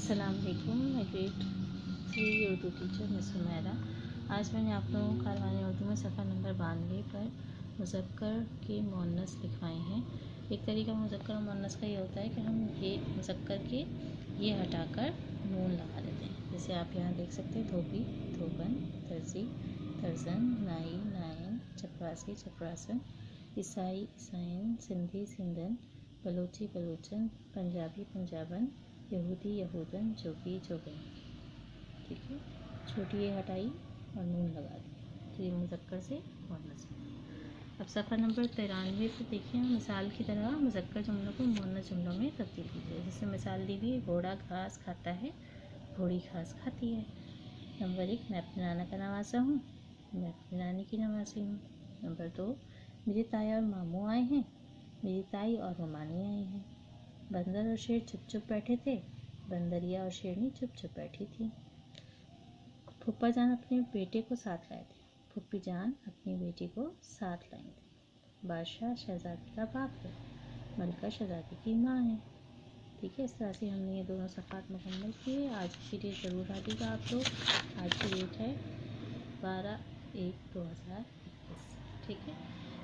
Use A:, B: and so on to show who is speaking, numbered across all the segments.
A: अस्सलाम वालेकुम। मैं grade 3 Urdu teacher miss Humaira. आज मैंने आप लोगों को कारवानी उर्दू में सफ़ा नंबर 92 पर मुज़क्कर के मुअन्नस लिखवाए हैं। एक तरीका मुज़क्कर और मुअन्नस का ये होता है कि हम ये मुज़क्कर के ये हटाकर नून लगा देते हैं। जैसे आप यहाँ देख सकते हैं, धोबी धोबन, दर्जी दर्जन, नाई नायन, चपरासी चपरासन, ईसाई ईसाइन, सिंधी सिंधन, बलोची बलोचन, पंजाबी पंजाबन, यहूदी यहूदन, जोगी जोगन। ठीक है, छोटी ये हटाई और नून लगा दी, तो ये मुज़क्कर से मुअन्नस है। अब सफ़ा नंबर 93 पे देखिए, मिसाल की तरह मुज़क्कर जुमलों को मुअन्नस जुमलों में तब्दील कीजिए। जैसे मिसाल दी हुई, घोड़ा घास खाता है, घोड़ी घास खाती है। नंबर 1, मैं अपने नाना का नवासा हूँ, मैं अपनी नानी की नवासी हूँ। नंबर 2, मेरी ताया और मामू आए हैं, मेरी ताई और ममानी आई हैं। बंदर और शेर चुप चुप बैठे थे, बंदरिया और शेरनी चुप चुप बैठी थी। फूफा जान अपने बेटे को साथ लाए थे, फूफी जान अपनी बेटी को साथ लाई थी। बादशाह शहजादी का बाप है, मलिका शहजादी की माँ है। ठीक है, इस तरह से हमने ये दोनों सफ़ात मुकम्मल किए। आज की डेट ज़रूर आ देगा आप लोग। आज की डेट है 12/1/2021। ठीक है,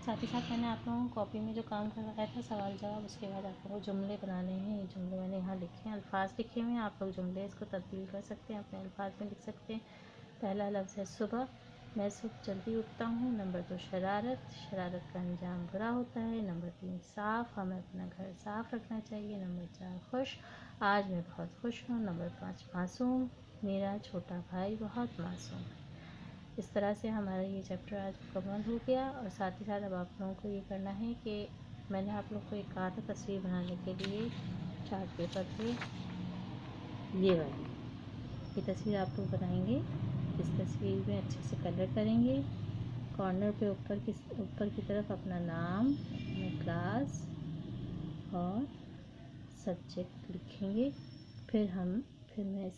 A: साथ ही साथ मैंने आप लोगों को कॉपी में जो काम करवाया था सवाल जवाब, उसके बाद आप लोगों को जुमले बनाने हैं। ये जुमले मैंने यहाँ लिखे हैं, अल्फाज लिखे हुए हैं। आप लोग जुमले इसको तब्दील कर सकते हैं, अपने अल्फाज में लिख सकते हैं। पहला लफ्ज़ है सुबह, मैं सुबह जल्दी उठता हूँ। नंबर 2, शरारत, शरारत का अंजाम बुरा होता है। नंबर 3, साफ़, हमें अपना घर साफ़ रखना चाहिए। नंबर 4, खुश, आज मैं बहुत खुश हूँ। नंबर 5, मासूम, मेरा छोटा भाई बहुत मासूम है। इस तरह से हमारा ये चैप्टर आज मुकम्मल हो गया। और साथ ही साथ अब आप लोगों को ये करना है कि मैंने आप लोग को एक कहा था तस्वीर बनाने के लिए चार्ट पेपर पे, ये वाली ये तस्वीर आप लोग बनाएंगे। इस तस्वीर में अच्छे से कलर करेंगे। कॉर्नर पे ऊपर की तरफ अपना नाम, अपना क्लास और सब्जेक्ट लिखेंगे। फिर मैं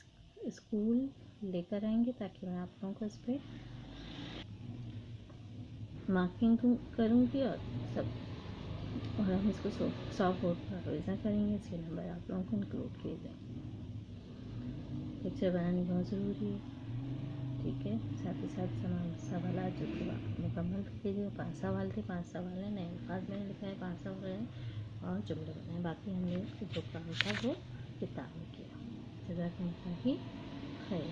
A: स्कूल लेकर आएंगे ताकि मैं आप लोगों को इस पर मार्किंग करूँगी और हम इसको सॉफ्ट बोर्ड पर रिवीजन करेंगे। इसके नंबर आप लोगों को इंक्लूड किए जाएंगे। लेक्चर बनानी बहुत ज़रूरी है। ठीक है, साथ ही साथ सवाल जो कि मुकम्मल कीजिएगा। 5 सवाल थे, 5 सवाल है, नए अल्फाज मैंने लिखा है, 5 सवाल है और जुमले बनाए। बाकी हमने जो काम था वो किताब में किया। जज़ाकुमुल्लाह खैर।